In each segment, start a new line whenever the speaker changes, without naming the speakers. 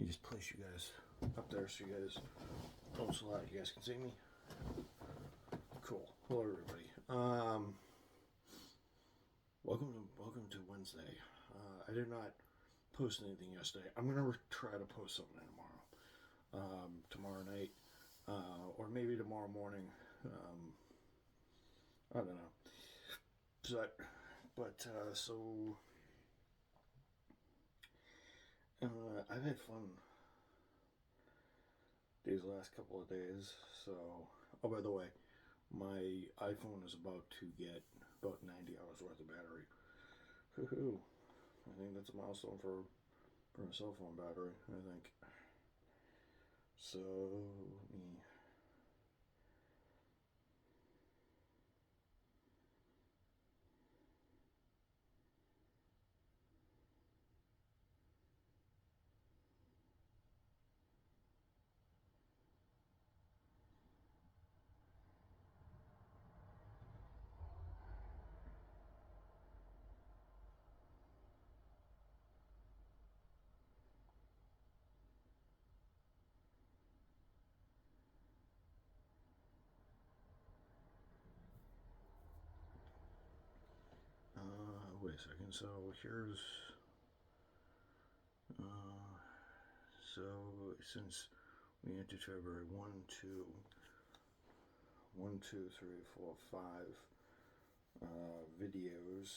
just place you guys up there so you guys don't so loud. You guys can see me. Cool. Hello, everybody. Welcome to Wednesday. I did not post anything yesterday. I'm gonna try to post something tomorrow night, or maybe tomorrow morning. I don't know. I've had fun these last couple of days. So, oh, by the way, my iPhone is about to get about 90 hours worth of battery. Woohoo! I think that's a milestone for a cell phone battery, I think. So, me. Wait a second. So here's. So since we entered February, 1, 2, 3, 4, 5 videos.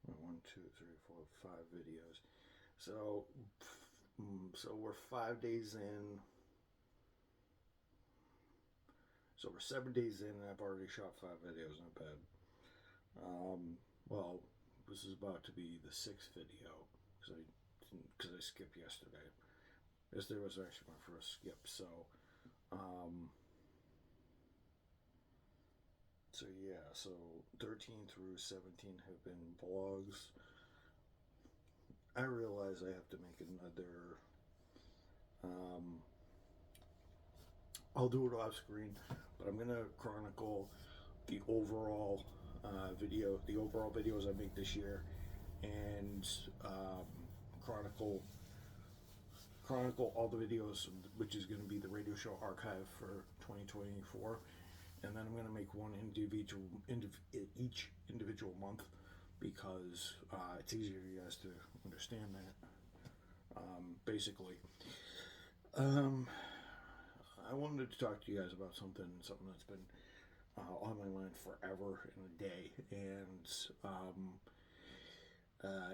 One, two, three, four, 5 videos. So we're 5 days in. So we're 7 days in, and I've already shot 5 videos. Not bad. Well, this is about to be the 6th video because I skipped yesterday. Yesterday was actually my first skip. So yeah. So 13 through 17 have been vlogs. I realize I have to make another. I'll do it off screen, but I'm gonna chronicle the overall the overall videos I make this year, and chronicle all the videos, which is going to be the radio show archive for 2024, and then I'm going to make one each individual month, because it's easier for you guys to understand that. Basically, I wanted to talk to you guys about something that's been on my mind forever and a day, and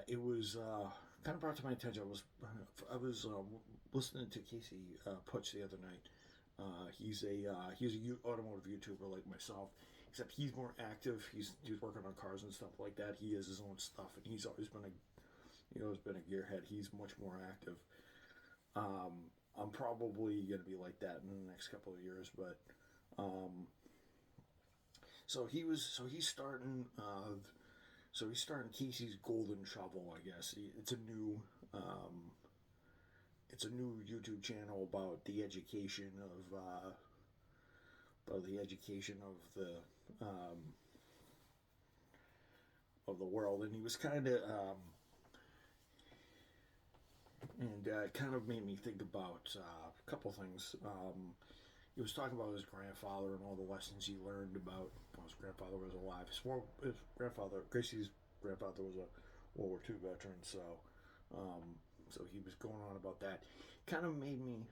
it was kind of brought to my attention. I was listening to Casey Putsch the other night. He's a automotive YouTuber like myself, except he's more active. He's working on cars and stuff like that. He has his own stuff, and he's always been a gearhead. He's much more active. I'm probably gonna be like that in the next couple of years, but he's starting Casey's Golden Shovel, I guess. It's a new YouTube channel about the education of the world, and he was kind of it kind of made me think about a couple things. He was talking about his grandfather and all the lessons he learned about when his grandfather was alive. Gracie's grandfather was a World War II veteran, so he was going on about that. Kind of made me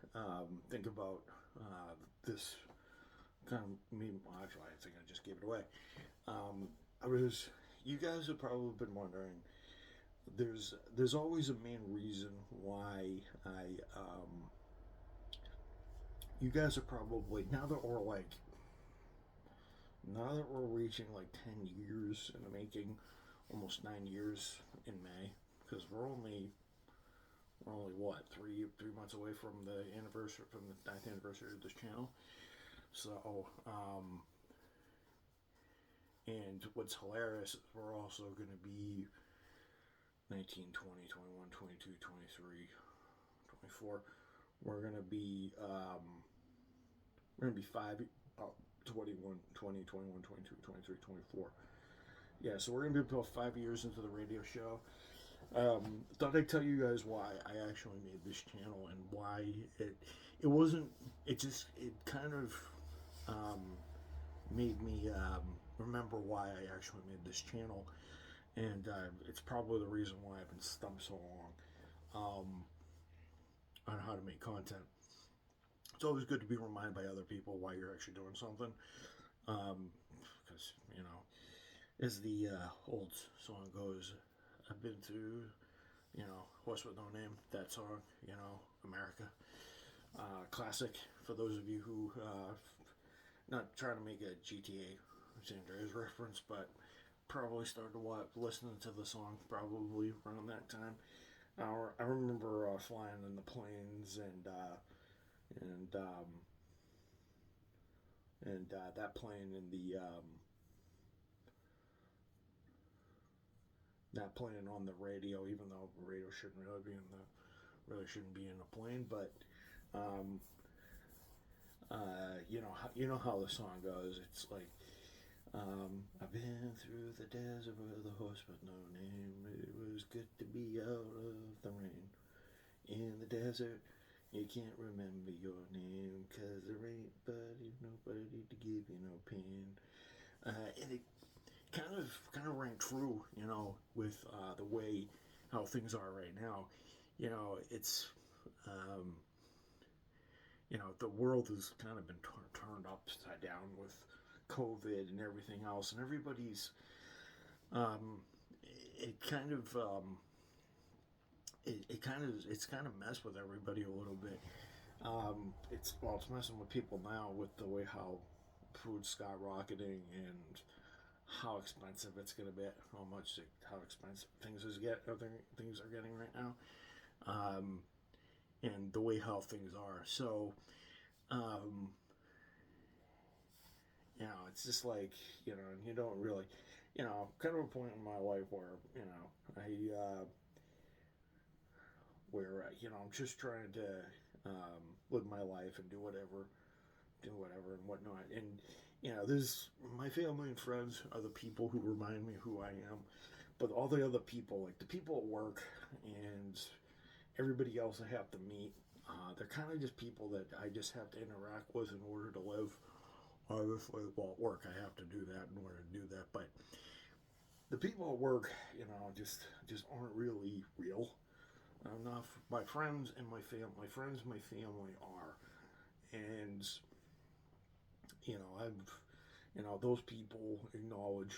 think about this. Actually, I think I just gave it away. You guys have probably been wondering. There's always a main reason why you guys are probably, now that we're reaching like 10 years in the making, almost 9 years in May, because we're only what, three months away from the 9th anniversary of this channel. So and what's hilarious is we're also going to be 19, 20, 21, 22, 23, 24. We're going to be 21, 20, 21, 22, 23, 24 yeah, so we're gonna be about 5 years into the radio show. Thought I'd tell you guys why I actually made this channel and why it wasn't it kind of um, made me remember why I actually made this channel, and it's probably the reason why I've been stumped so long on how to make content. It's always good to be reminded by other people why you're actually doing something, because as the old song goes, I've been through, Horse with No Name, that song, America. Classic for those of you who, not trying to make a GTA San Andreas reference, but probably started listening to the song probably around that time. I remember flying in the planes and that playing in the not playing on the radio, even though the radio really shouldn't be in a plane. But um, you know how the song goes. It's like I've been through the desert with a horse with no name. It was good to be out of the rain. In the desert, you can't remember your name, 'cause there ain't nobody to give you no pain. And it kind of rang true, with the way how things are right now. It's um, the world has kind of been turned upside down with COVID and everything else, and everybody's um, it kind of it's kind of messed with everybody a little bit. It's messing with people now with the way how food's skyrocketing and how expensive it's going to be, how expensive things are getting right now, and the way how things are. So, um, it's just like you don't really, kind of a point in my life where I I'm just trying to live my life and do whatever and whatnot. And there's my family and friends are the people who remind me who I am, but all the other people, like the people at work and everybody else I have to meet, they're kind of just people that I just have to interact with in order to live. Obviously, well, at work I have to do that in order to do that, but the people at work, just aren't really real enough. My friends and my family are, and those people acknowledge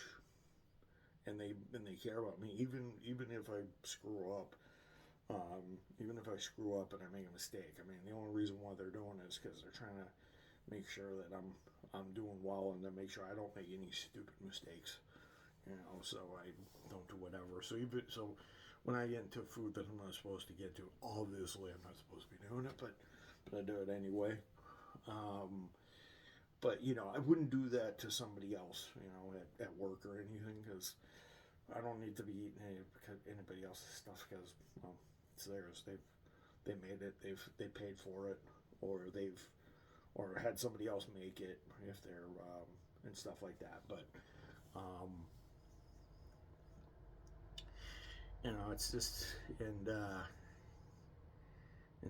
and they care about me, even if I screw up. Even if I screw up and I make a mistake, I mean, the only reason why they're doing it is because they're trying to make sure that I'm doing well and to make sure I don't make any stupid mistakes. So I don't do whatever. So when I get into food that I'm not supposed to get to, obviously I'm not supposed to be doing it, but I do it anyway. But I wouldn't do that to somebody else, at work or anything, because I don't need to be eating anybody else's stuff, because it's theirs. They made it. They paid for it, or had somebody else make it if they're and stuff like that. But it's just and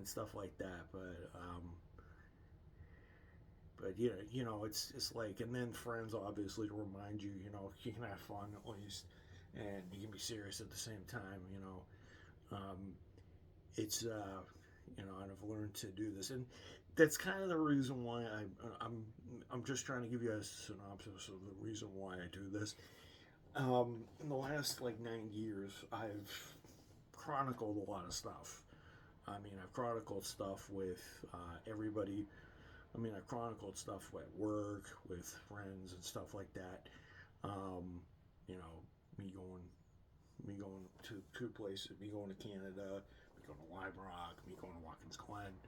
stuff like that. But it's just like, and then friends obviously to remind you, you can have fun at least, and you can be serious at the same time. It's and I've learned to do this, and that's kind of the reason why I'm just trying to give you a synopsis of the reason why I do this. In the last 9 years, I've chronicled a lot of stuff. I mean, I've chronicled stuff with everybody. I mean, I've chronicled stuff at work, with friends and stuff like that. Me going to two places, me going to Canada, me going to Lime Rock, me going to Watkins Glen.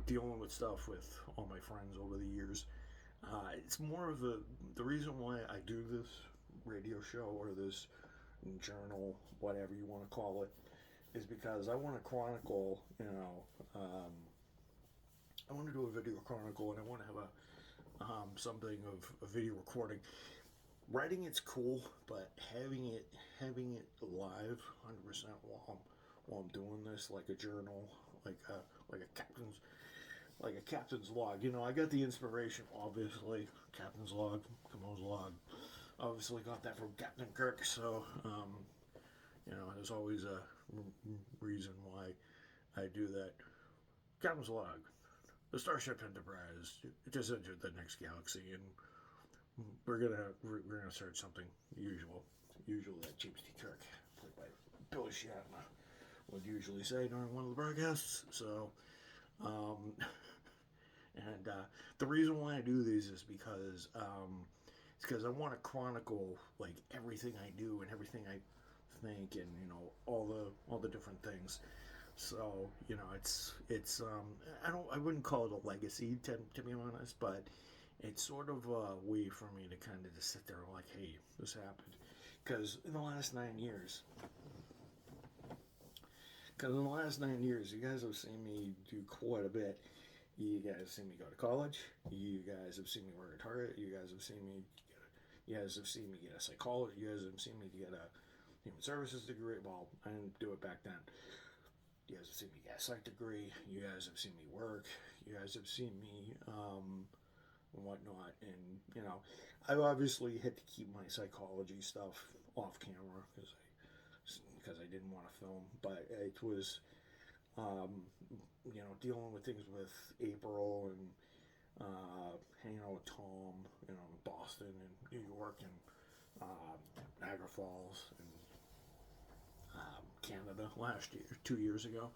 Dealing with stuff with all my friends over the years. It's more of the reason why I do this radio show or this journal, whatever you want to call it, is because I want to chronicle, I want to do a video chronicle, and I want to have something of a video recording. writing it's cool, but having it live 100% while I'm doing this, like a journal, like a captain's log. You know, I got the inspiration, obviously, captain's log, Camo's log. Obviously, got that from Captain Kirk. So, you know, there's always a reason why I do that. Captain's log. The Starship Enterprise it just entered the next galaxy, and we're gonna start something usual that James T. Kirk, played by Billy Shatner, would usually say during one of the broadcasts. So, um, and the reason why I do these is because it's because I want to chronicle like everything I do and everything I think, and you know all the different things. So you know, I wouldn't call it a legacy to be honest, but it's sort of a way for me to kind of just sit there and like, hey, this happened, because in the last 9 years, you guys have seen me do quite a bit. You guys have seen me go to college. You guys have seen me work at Target. You guys have seen me get a psychology. You guys have seen me get a human services degree. Well, I didn't do it back then. You guys have seen me get a psych degree. You guys have seen me work. You guys have seen me and whatnot. And you know, I obviously had to keep my psychology stuff off camera because I didn't want to film. But it was you know, dealing with things with April and hanging out with Tom, you know, in Boston and New York and Niagara Falls and Canada last year, 2 years ago.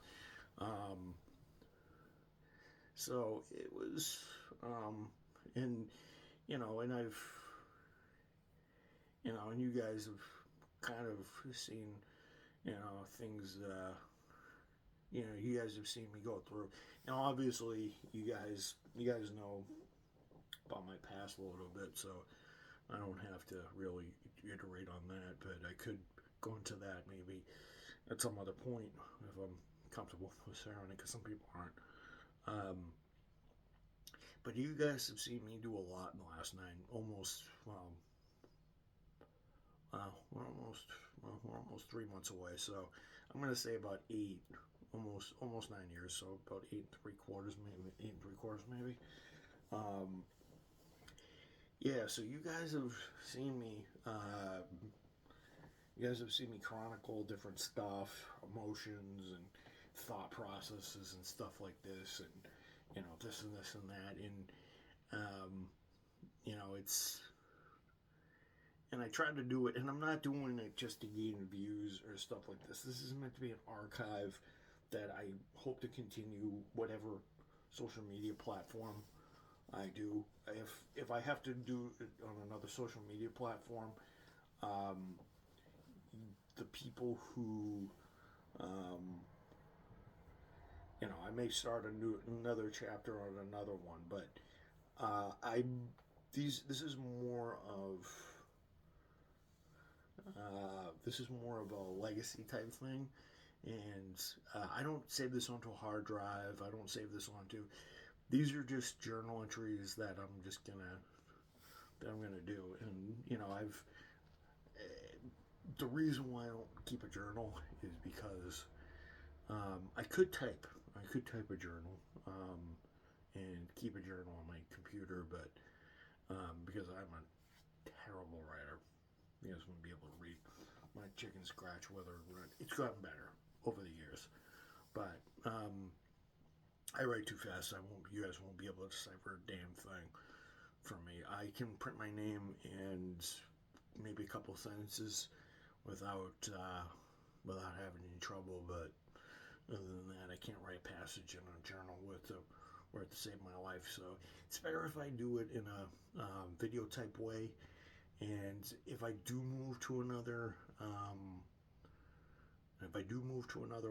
Um, so it was, and you know, and you guys have kind of seen, you know, things. You know, you guys have seen me go through. Now, obviously, you guys know about my past a little bit, so I don't have to really iterate on that. But I could go into that maybe at some other point if I'm comfortable with sharing it, because some people aren't. But you guys have seen me do a lot in the last we're almost 3 months away. So I'm gonna say about almost 9 years. So about 8 and 3 quarters, maybe 8 and 3 quarters, maybe. Um, yeah. So you guys have seen me. You guys have seen me chronicle different stuff, emotions and thought processes and stuff like this, and you know this and this and that, and you know and I try to do it, and I'm not doing it just to gain views or stuff like this. This is meant to be an archive that I hope to continue whatever social media platform I do. If I have to do it on another social media platform, um, the people who you know, I may start another chapter on another one, but I this is more of a legacy type thing, and I don't save this onto a hard drive. I don't save this onto. These are just journal entries that I'm gonna do, and you know the reason why I don't keep a journal is because I could type a journal and keep a journal on my computer, but because I'm a terrible writer, you guys wouldn't be able to read my chicken scratch whether it's gotten better over the years, but I write too fast. You guys won't be able to decipher a damn thing from me. I can print my name and maybe a couple sentences without having any trouble, but other than that, I can't write a passage in a journal where to save my life. So it's better if I do it in a video type way. And if I do move to another,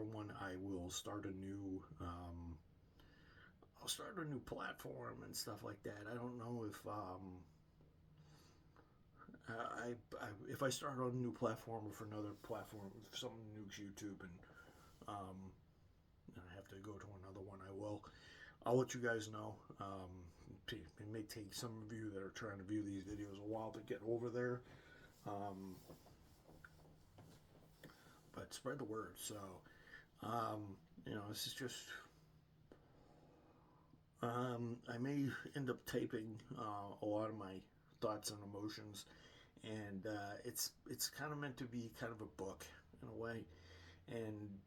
one, I will start a new. I'll start a new platform and stuff like that. I don't know if if I start on a new platform or for another platform, if something nukes YouTube and I have to go to another one, I will. I'll let you guys know. it may take some of you that are trying to view these videos a while to get over there. But spread the word. So, this is just. I may end up typing a lot of my thoughts and emotions, and it's kind of meant to be kind of a book in a way. And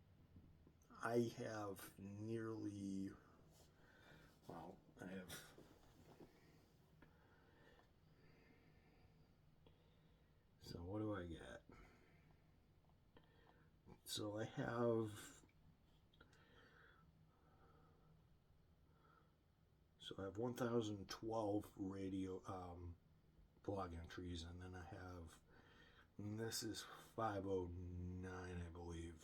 I have nearly, well, I have. So what do I get? So I have. So I have 1,012 radio blog entries, and then I have. And this is 509, I believe.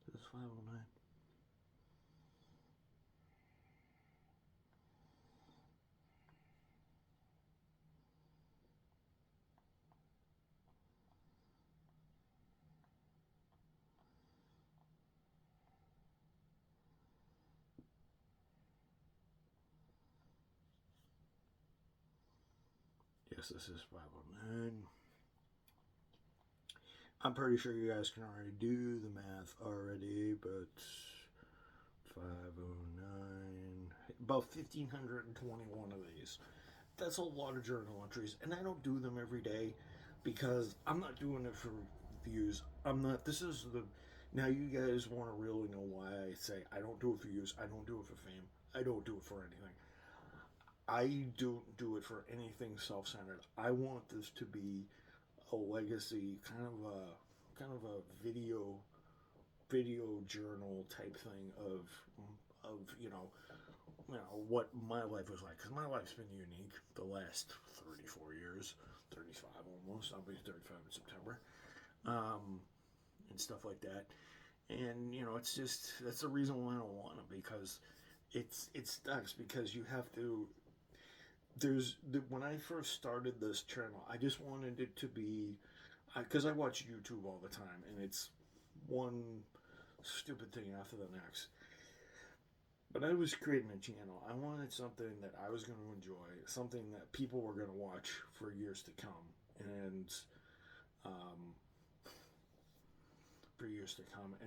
Is this 509? Yes, this is 509. I'm pretty sure you guys can already do the math already, but 509, about 1,521 of these. That's a lot of journal entries, and I don't do them every day because I'm not doing it for views. I'm not. This is the. Now you guys want to really know why I say I don't do it for views. I don't do it for fame. I don't do it for anything. I don't do it for anything self-centered. I want this to be a legacy, kind of a video journal type thing of what my life was like, because my life's been unique the last 34 years, 35 almost. I'll be 35 in September, and stuff like that. And it's just that's the reason why I don't want it, because it sucks, because you have to. When I first started this channel, I just wanted it to be, because I watch YouTube all the time, and it's one stupid thing after the next. But I was creating a channel. I wanted something that I was going to enjoy, something that people were going to watch for years to come, and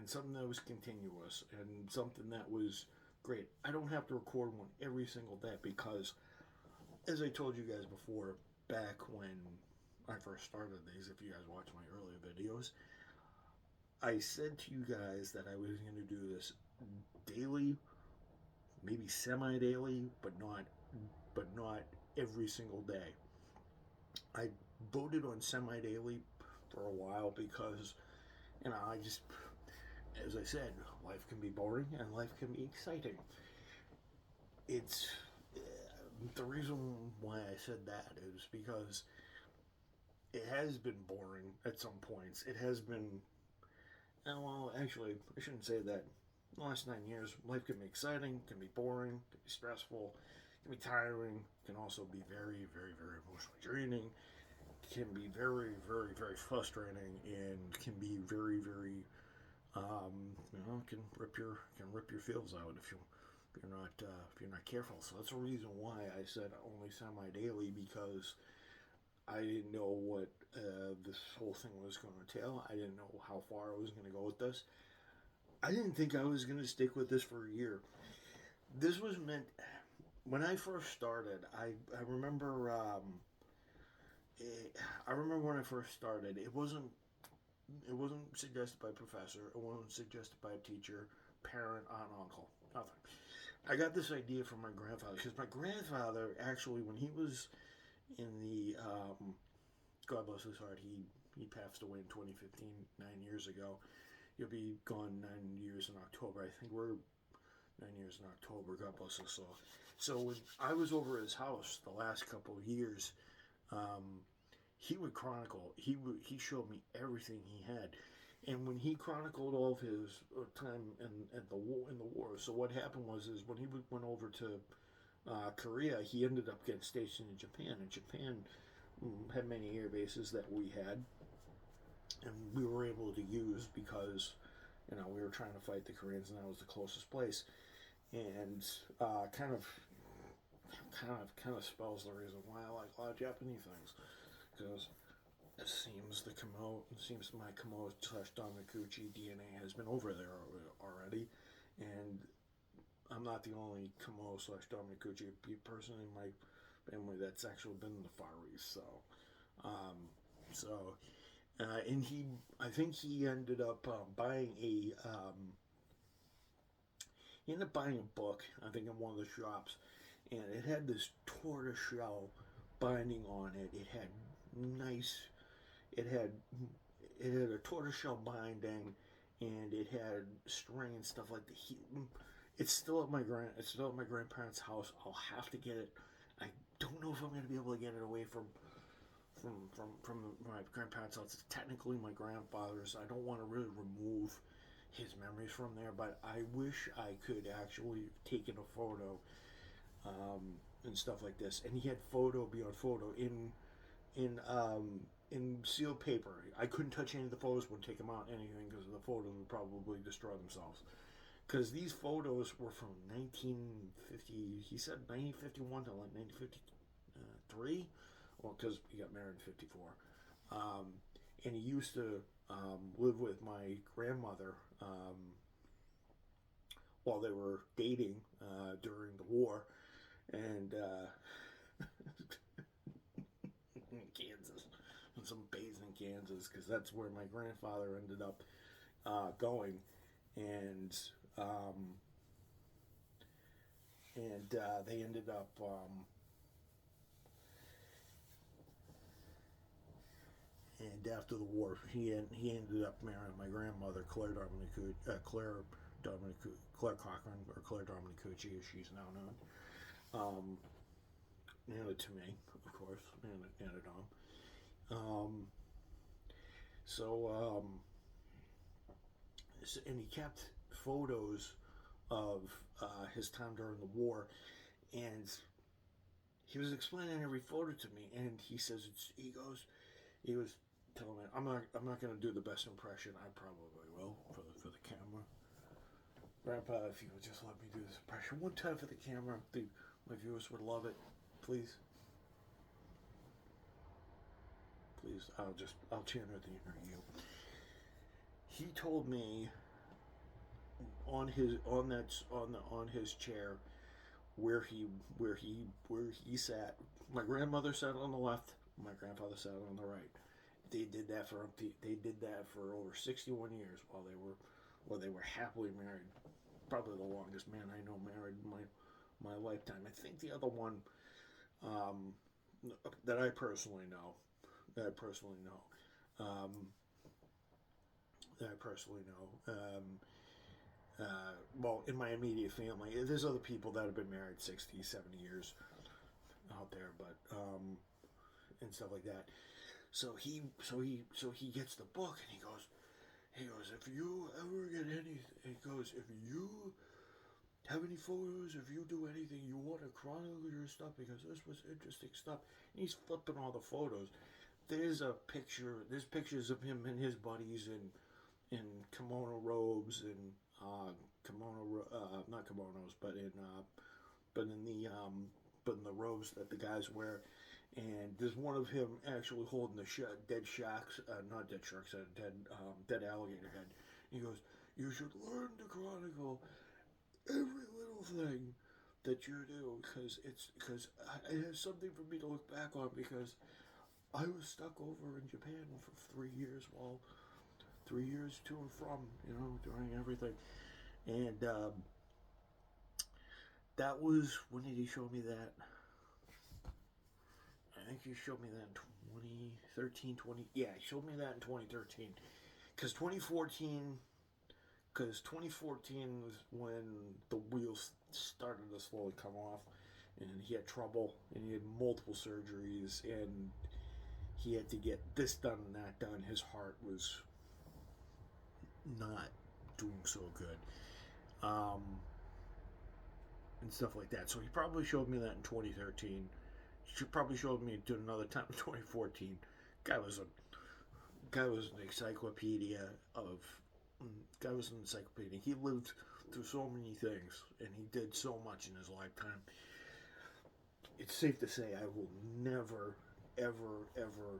something that was continuous, and something that was great. I don't have to record one every single day, because, as I told you guys before, back when I first started these, if you guys watch my earlier videos, I said to you guys that I was going to do this daily, maybe semi-daily, but not every single day. I voted on semi-daily for a while because, I just, as I said, life can be boring and life can be exciting. It's the reason why I said that is because it has been boring at some points. It has been, well, actually, I shouldn't say that. In the last 9 years, life can be exciting, can be boring, can be stressful, can be tiring, can also be very, very, very emotionally draining, can be very, very, very frustrating, and can be very, very, can rip your feels out if you're not careful. So that's the reason why I said only semi-daily, because I didn't know what this whole thing was going to entail. I didn't know how far I was going to go with this. I didn't think I was going to stick with this for a year. This was meant, when I first started, I remember, I remember when I first started, it wasn't suggested by a professor, it wasn't suggested by a teacher, parent, aunt, uncle, nothing. I got this idea from my grandfather, because my grandfather, actually, when he was in the, God bless his heart, he passed away in 2015, 9 years ago. He'll be gone 9 years in October. I think we're 9 years in October. God bless us all. So when I was over at his house the last couple of years, he would chronicle. He showed me everything he had, and when he chronicled all of his time in the war. So what happened was when he went over to Korea, he ended up getting stationed in Japan, and Japan had many air bases that we had, and we were able to use because, we were trying to fight the Koreans, and that was the closest place. And kind of kind of spells the reason why I like a lot of Japanese things, because it seems my Kamo / Damakuchi DNA has been over there already, and I'm not the only Kamo / Damakuchi person in my family that's actually been in the Far East. Um, so, and I think he ended up buying a book, I think, in one of the shops, and it had this tortoiseshell binding on it. It had a tortoiseshell binding, and it had string and stuff like that. It's still at my grandparents' house. I'll have to get it. I don't know if I'm going to be able to get it away from my grandparents' house. It's technically my grandfather's. I don't want to really remove his memories from there, but I wish I could actually taken a photo, and stuff like this. And he had photo beyond photo in sealed paper. I couldn't touch any of the photos, wouldn't take them out, anything, because the photos would probably destroy themselves. Because these photos were from 1950. He said 1951 to like 1953. Well, because he got married in 54. And he used to live with my grandmother while they were dating during the war, and in Kansas, in some base in Kansas, because that's where my grandfather ended up going, and they ended up. And after the war, he ended up marrying my grandmother, Claire Cochran, or Claire Dominicucci, as she's now known. Handed to me, of course, handed on. And he kept photos of his time during the war, and he was explaining every photo to me, and he says he was telling me, I'm not going to do the best impression. I probably will for the camera. Grandpa, if you would just let me do this impression one time for the camera, my viewers would love it. Please. Please, I'll channel the inner you. He told me on his chair where he sat. My grandmother sat on the left. My grandfather sat on the right. They did that for over 61 years while they were happily married. Probably the longest man I know married in my lifetime. I think the other one that I personally know. Well, in my immediate family, there's other people that have been married 60, 70 years out there, but and stuff like that. So he gets the book, and he goes, if you ever get anything, if you have any photos, if you do anything, you want to chronicle your stuff, because this was interesting stuff. And he's flipping all the photos. There's pictures of him and his buddies in kimono robes and not kimonos, but in the robes that the guys wear. And there's one of him actually holding the dead alligator head. He goes, you should learn to chronicle every little thing that you do, because it has something for me to look back on, because I was stuck over in Japan for 3 years, 3 years to and from, during everything. And that was, when did he show me that? I think he showed me that in 2013, he showed me that in 2013. Because 2014 was when the wheels started to slowly come off, and he had trouble, and he had multiple surgeries, and he had to get this done and that done. His heart was not doing so good. And stuff like that. So he probably showed me that in 2013. She probably showed me it another time in 2014. Guy was an encyclopedia. He lived through so many things, and he did so much in his lifetime. it's safe to say I will never, ever, ever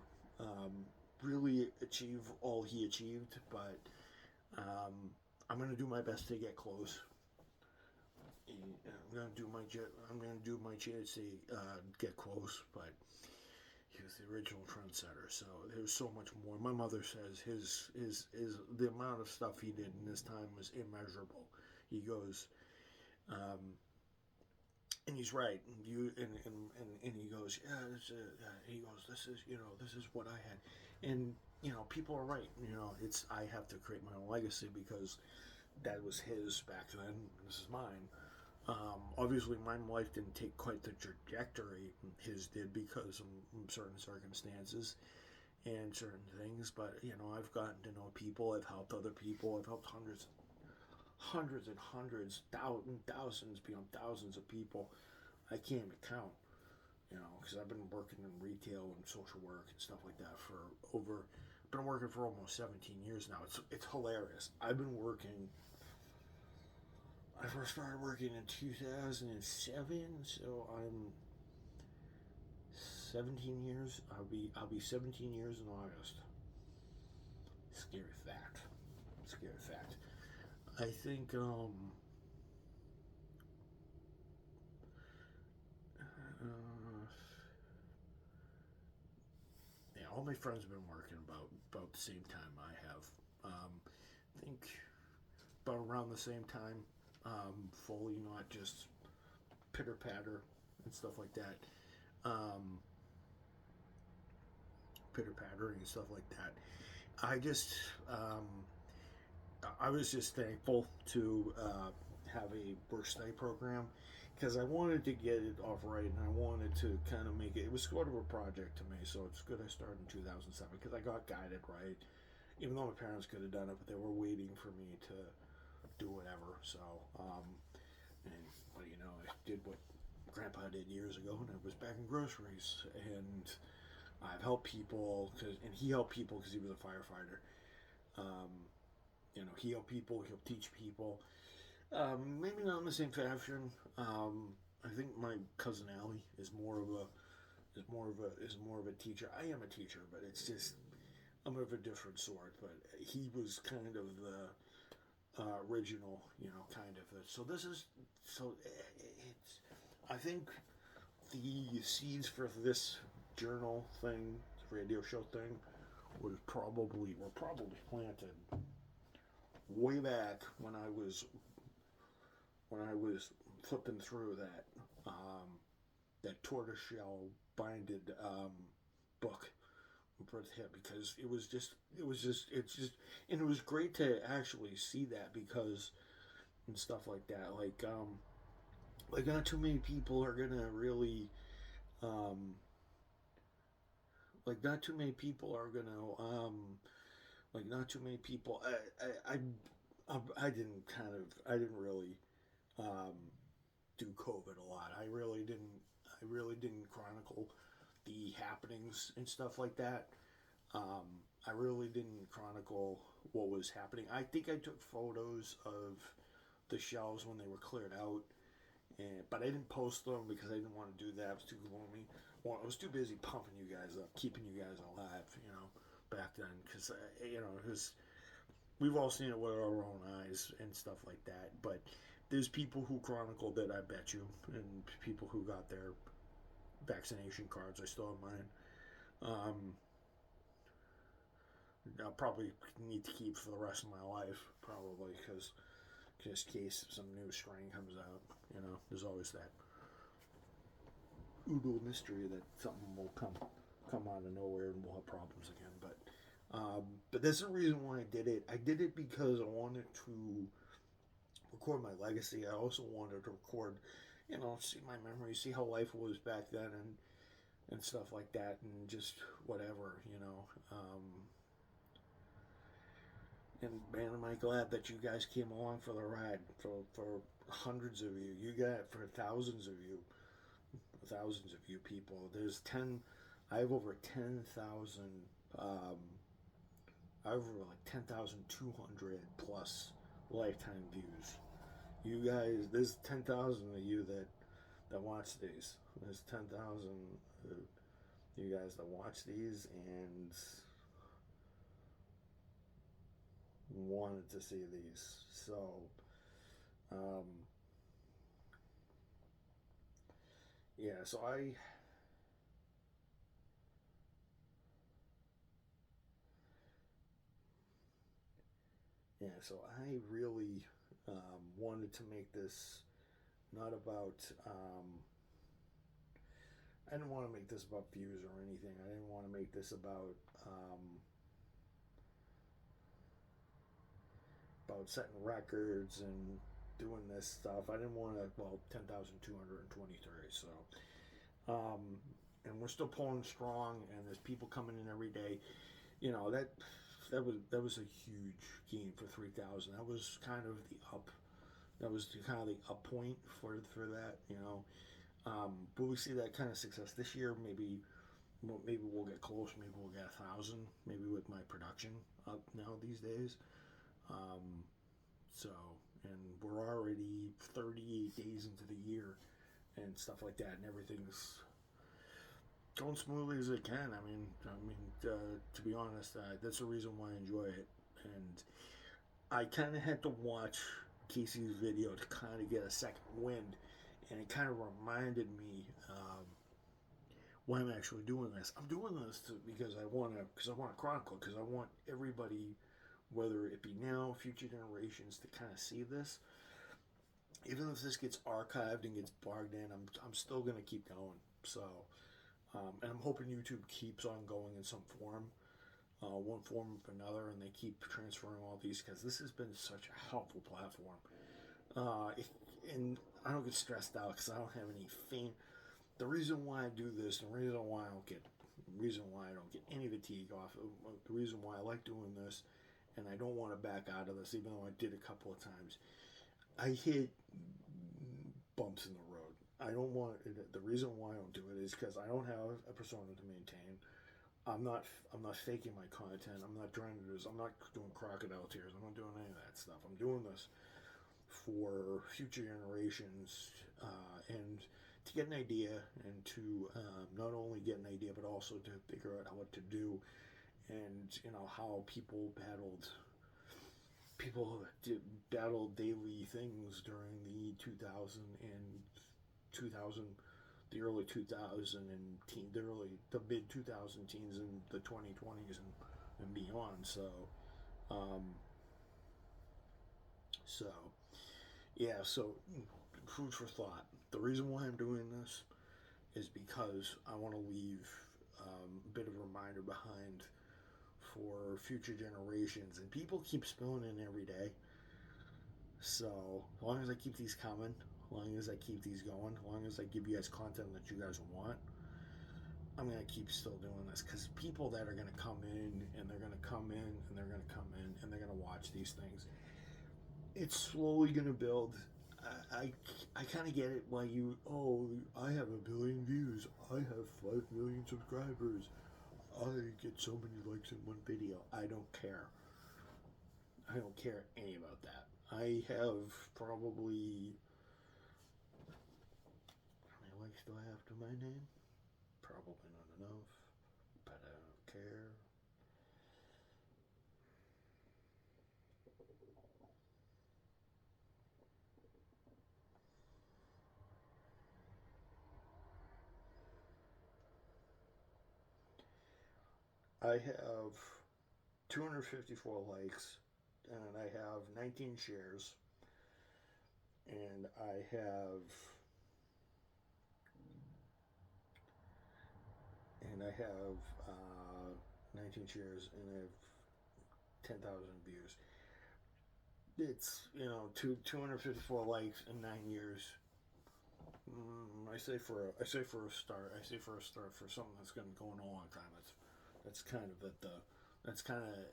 really achieve all he achieved, but um, I'm gonna do my best to get close. I'm gonna do my chance to get close, but he was the original trendsetter, so there's so much more. My mother says his the amount of stuff he did in this time was immeasurable. He goes, um, and he's right. And he goes, yeah, he goes, this is what I had, and people are right. It's I have to create my own legacy because that was his back then. This is mine. Obviously, my life didn't take quite the trajectory his did because of certain circumstances and certain things. But I've gotten to know people. I've helped other people. I've helped hundreds and hundreds, thousands beyond thousands of people. I can't even count. Because I've been working in retail and social work and stuff like that for over. I've been working for almost 17 years now. It's hilarious. I've been working. I first started working in 2007, so I'm 17 years. I'll be 17 years in August. Scary fact. Scary fact. I think yeah, all my friends have been working about the same time I have. I think about around the same time, fully, not just pitter patter and stuff like that. Um, Pitter pattering and stuff like that. I just, I was just thankful to have a work study program because I wanted to get it off right and I wanted to kind of make it. It was sort of a project to me, so it's good I started in 2007 because I got guided right. Even though my parents could have done it, but they were waiting for me to do whatever. So, I did what Grandpa did years ago, and I was back in groceries, and I've helped people and he helped people because he was a firefighter. Um, he helped people, he'll teach people. Maybe not in the same fashion. I think my cousin Allie is more of a teacher. I am a teacher, but it's just I'm of a different sort. But he was kind of the original, kind of. It's. I think the seeds for this journal thing, radio show thing, were probably planted way back when I was flipping through that tortoiseshell binded book with him because and it was great to actually see that because and stuff like that like not too many people are gonna really um like not too many people are gonna like not too many people I didn't really um do COVID a lot. I really didn't chronicle the happenings and stuff like that. I really didn't chronicle what was happening. I think I took photos of the shelves when they were cleared out, but I didn't post them because I didn't want to do that. It was too gloomy. Well, I was too busy pumping you guys up, keeping you guys alive, back then. Because, we've all seen it with our own eyes and stuff like that. But there's people who chronicled it, I bet you, and people who got their vaccination cards. I still have mine. I'll probably need to keep for the rest of my life, probably, because just in case some new strain comes out, there's always that oodle mystery that something will come out of nowhere and we'll have problems again. But that's the reason why I did it. I did it because I wanted to record my legacy. I also wanted to record, see my memories, see how life was back then, and stuff like that, and just whatever, and man, am I glad that you guys came along for the ride. For hundreds of for thousands of you people. I have over 10,000. I have over like 10,200 plus lifetime views. You guys, there's 10,000 of you that watch these. There's 10,000 you guys that watch these and wanted to see these. So, um, yeah, so I really wanted to make this not about, I didn't want to make this about views or anything. I didn't want to make this about setting records and doing this stuff. I didn't want to, well, 10,223. So, and we're still pulling strong, and there's people coming in every day. You know, that was a huge gain for 3,000. That was kind of the up. That was kind of the up point for that. You know, but we see that kind of success this year. Maybe we'll get close. Maybe we'll get 1,000. Maybe with my production up now these days. So, and we're already 38 days into the year and stuff like that, and everything's going smoothly as it can. To be honest, that's the reason why I enjoy it. And I kind of had to watch Casey's video to kind of get a second wind, and it kind of reminded me why I'm actually doing this. I'm doing this because I want to chronicle, because I want everybody, whether it be now, future generations, to kind of see this. Even if this gets archived and gets bogged in, I'm still going to keep going. So, and I'm hoping YouTube keeps on going in some form, one form or another, and they keep transferring all these, because this has been such a helpful platform. And I don't get stressed out because I don't have any fame. The reason why I do this, the reason why I don't get any fatigue off, the reason why I like doing this, and I don't want to back out of this, even though I did a couple of times. I hit bumps in the road. I don't want it. The reason why I don't do it is because I don't have a persona to maintain. I'm not faking my content. I'm not trying to do this. I'm not doing crocodile tears. I'm not doing any of that stuff. I'm doing this for future generations, and to get an idea, and to not only get an idea, but also to figure out what to do, and how people battled daily things during the 2000, the early 2000 and the mid 2000 teens and the 2020s and beyond. So, so food for thought. The reason why I'm doing this is because I want to leave a bit of a reminder behind for future generations, and people keep spilling in every day. So as long as I keep these coming, as long as I keep these going, as long as I give you guys content that you guys want, I'm gonna keep still doing this, because people that are gonna come in, and they're gonna come in, and they're gonna come in, and they're gonna watch these things. It's slowly gonna build. I kind of get it why I have 1 billion views, I have 5 million subscribers, I get so many likes in one video. I don't care. I don't care any about that. I have probably, how many likes do I have to my name? Probably not enough, but I don't care. I have 254 likes, and I have 19 shares, and I have 19 shares, and I have 10,000 views. It's 254 likes in 9 years. I say for a start. I say for a start for something that's going on a long time. That's kind of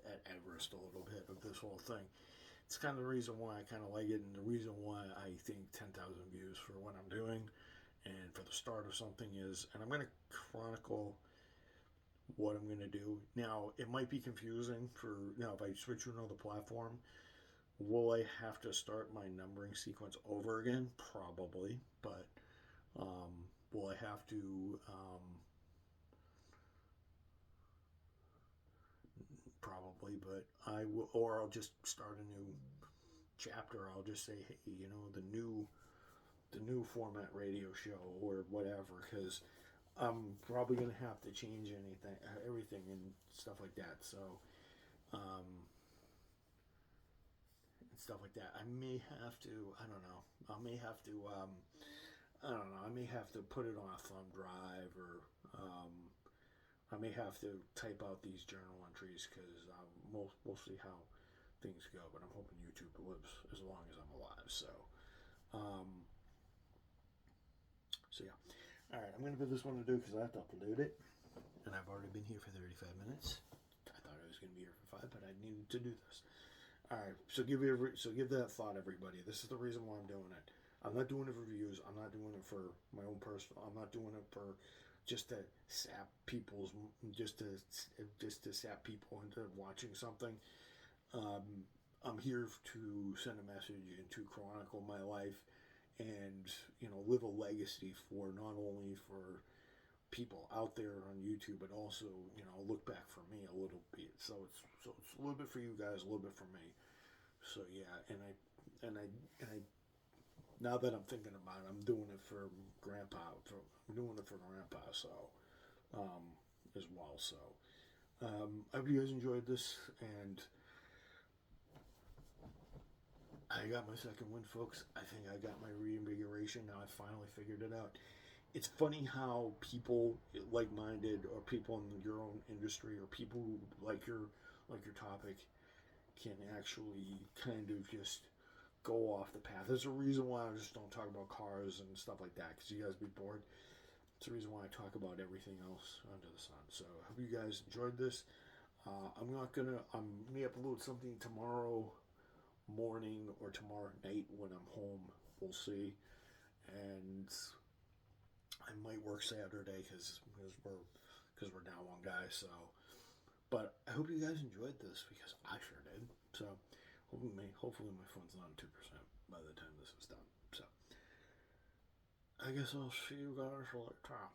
at Everest a little bit of this whole thing. It's kind of the reason why I kind of like it, and the reason why I think 10,000 views for what I'm doing, and for the start of something is, and I'm going to chronicle what I'm going to do. Now, it might be confusing if I switch to another platform, will I have to start my numbering sequence over again? Probably, but Will I have to probably, but I will, or I'll just start a new chapter. I'll just say, hey, the new format radio show or whatever, because I'm probably gonna have to change everything and stuff like that. So, um, and stuff like that. I may have to. I don't know. I may have to. I don't know. I may have to put it on a thumb drive, or I may have to type out these journal entries because mostly how things go. But I'm hoping YouTube lives as long as I'm alive. Um, so yeah. All right, I'm gonna give this one to do because I have to upload it, and I've already been here for 35 minutes. I thought I was gonna be here for 5, but I needed to do this. All right, so give that thought, everybody. This is the reason why I'm doing it. I'm not doing it for views. I'm not doing it for my own personal. I'm not doing it for just to sap people's just to sap people into watching something. Um, I'm here to send a message and to chronicle my life, and live a legacy for not only for people out there on YouTube, but also look back for me a little bit. So it's a little bit for you guys, a little bit for me. So yeah, and I now that I'm thinking about it, I'm doing it for Grandpa. I'm doing it for Grandpa. So as well. So I hope you guys enjoyed this, and I got my second win, folks. I think I got my reinvigoration. Now I finally figured it out. It's funny how people like-minded, or people in your own industry, or people who like your topic, can actually kind of just go off the path. There's a reason why I just don't talk about cars and stuff like that, because you guys be bored. It's the reason why I talk about everything else under the sun. So I hope you guys enjoyed this. I'm gonna upload something tomorrow morning or tomorrow night when I'm home. We'll see. And I might work Saturday because we're down one guy. So, but I hope you guys enjoyed this because I sure did. So hopefully my phone's not on 2% by the time this is done. So I guess I'll see you guys later.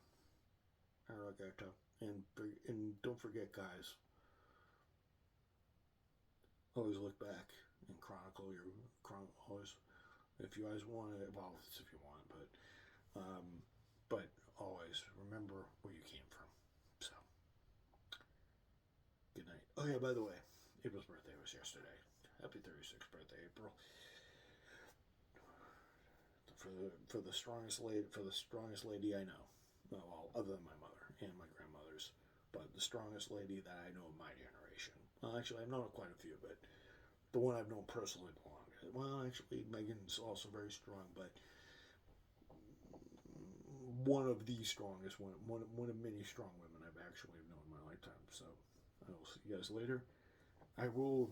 Alligator. And don't forget, guys. Always look back and chronicle always. If you guys want it, well, it's if you want, but always remember where you came from. So, good night. Oh yeah, by the way, April's birthday was yesterday. Happy 36th birthday, April. For the strongest lady I know. Well, other than my mother and my grandmothers, but the strongest lady that I know of my generation. Well, actually, I've known quite a few, but the one I've known personally the longest. Well, actually, Megan's also very strong, but one of the strongest, one of many strong women I've actually known in my lifetime. So I will see you guys later. I will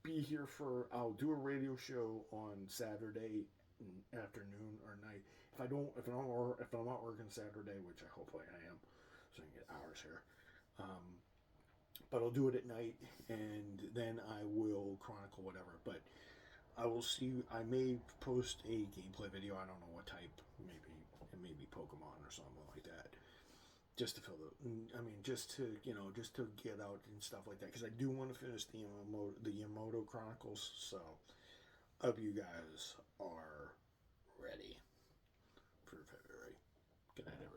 be here I'll do a radio show on Saturday afternoon or night. If I'm not working Saturday, which I hopefully I am, so I can get hours here. But I'll do it at night, and then I will chronicle whatever. But I will see. I may post a gameplay video. I don't know what type. Maybe Pokemon or something like that. Just to fill just to get out and stuff like that. Because I do want to finish the Yamamoto Chronicles. So I hope you guys are ready for February. Good night, everyone.